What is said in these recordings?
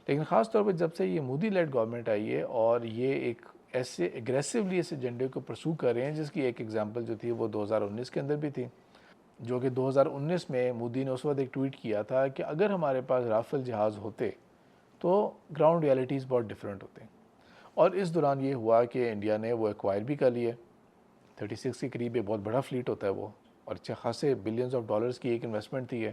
لیکن خاص طور پہ جب سے یہ مودی لیڈ گورنمنٹ آئی ہے اور یہ ایک ایسے ایگریسولی اس ایجنڈے کو پرسو کر رہے ہیں، جس کی ایک ایگزامپل جو تھی وہ 2019 کے اندر بھی تھی، جو کہ 2019 میں مودی نے اس وقت ایک ٹویٹ کیا تھا کہ اگر ہمارے پاس رافل جہاز ہوتے تو گراؤنڈ ریالٹیز بہت ڈفرینٹ ہوتے ہیں۔ اور اس دوران یہ ہوا کہ انڈیا نے وہ ایکوائر بھی کر لیے، 36 کے قریب بہت بڑا فلیٹ ہوتا ہے وہ، اور اچھے خاصے بلینز آف ڈالرز کی ایک انویسٹمنٹ تھی ہے۔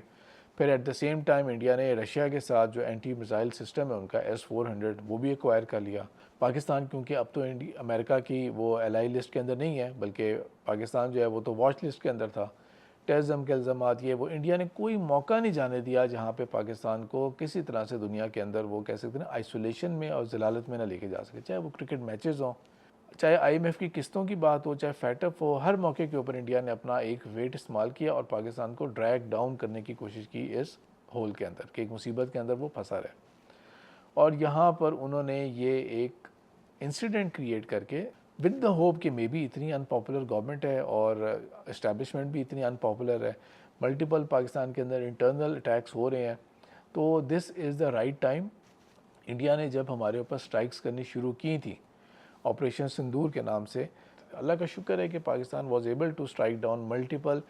پھر at the same time India نے رشیا کے ساتھ جو اینٹی میزائل سسٹم ہے ان کا S-400 وہ بھی ایکوائر کر لیا۔ پاکستان کیونکہ اب تو امریکہ کی وہ ایلائی لسٹ کے اندر نہیں ہے، بلکہ پاکستان جو ہے وہ تو واچ لسٹ کے اندر تھا۔ ٹیررزم کے الزامات یہ وہ انڈیا نے کوئی موقع نہیں جانے دیا جہاں پہ پاکستان کو کسی طرح سے دنیا کے اندر وہ کہہ سکتے ہیں آئسولیشن میں اور ذلالت میں نہ لے کے جا سکے، چاہے وہ کرکٹ میچز ہوں، چاہے IMF کی قسطوں کی بات ہو، چاہے فیٹف ہو، ہر موقع کے اوپر انڈیا نے اپنا ایک ویٹ استعمال کیا اور پاکستان کو ڈریگ ڈاؤن کرنے کی کوشش کی اس ہول کے اندر کہ ایک مصیبت کے اندر وہ پھنسا رہے۔ اور یہاں پر انہوں نے یہ ایک انسیڈنٹ کریٹ کر کے ود دا ہوپ کہ مے بی اتنی ان پاپولر گورنمنٹ ہے اور اسٹیبلشمنٹ بھی اتنی ان پاپولر ہے، ملٹیپل پاکستان کے اندر انٹرنل اٹیکس ہو رہے ہیں، تو دس از دا رائٹ ٹائم۔ انڈیا نے جب ہمارے اوپر سٹرائکس کرنی شروع کی تھی آپریشن سندور کے نام سے، اللہ کا شکر ہے کہ Pakistan was able to strike down multiple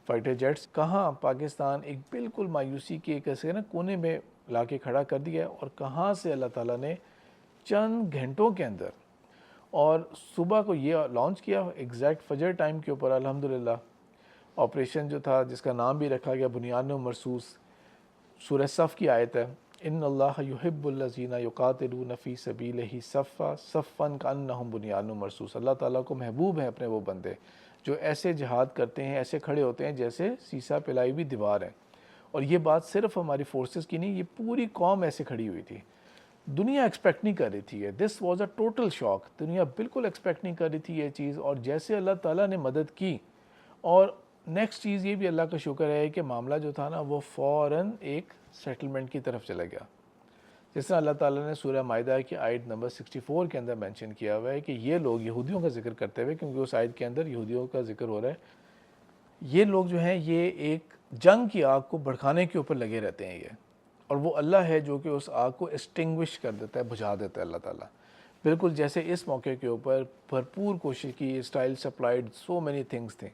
fighter jets. کہاں پاکستان ایک بالکل مایوسی کے ایسے نا کونے میں لا کے کھڑا کر دیا، اور کہاں سے اللہ تعالیٰ نے چند گھنٹوں کے اندر، اور صبح کو یہ لانچ کیا ایگزیکٹ فجر ٹائم کے اوپر الحمدللہ، آپریشن جو تھا جس کا نام بھی رکھا گیا بنیان مرصوص، سورہ صف کی آیت ہے، ان اللہ یحب الذین یقاتلون فی سبیلہ صفا صفا کانہم بنیان مرصوص۔ اللہ تعالیٰ کو محبوب ہیں اپنے وہ بندے جو ایسے جہاد کرتے ہیں، ایسے کھڑے ہوتے ہیں جیسے سیسا پلائی ہوئی دیوار ہے۔ اور یہ بات صرف ہماری فورسز کی نہیں، یہ پوری قوم ایسے کھڑی ہوئی تھی، دنیا ایکسپیکٹ نہیں کر رہی تھی۔ دس واز اے ٹوٹل شاک، دنیا بالکل ایکسپیکٹ نہیں کر رہی تھی یہ چیز، اور جیسے اللہ تعالیٰ نے مدد کی۔ اور نیکسٹ چیز یہ بھی اللہ کا شکر ہے کہ معاملہ جو تھا نا وہ فوراً ایک سیٹلمنٹ کی طرف چلا گیا، جس طرح اللہ تعالیٰ نے سورہ مائدہ کی آیت نمبر 64 کے اندر مینشن کیا ہوا ہے کہ یہ لوگ یہودیوں کا ذکر کرتے ہوئے، کیونکہ اس آیت کے اندر یہودیوں کا ذکر ہو رہا ہے، یہ لوگ جو ہیں یہ ایک جنگ کی آگ کو بھڑکانے کے اوپر لگے رہتے ہیں یہ، اور وہ اللہ ہے جو کہ اس آگ کو ایکسٹنگوش کر دیتا ہے، بجھا دیتا ہے اللہ تعالیٰ۔ بالکل جیسے اس موقع کے اوپر بھرپور کوشش کی، style supplied so many things تھیں،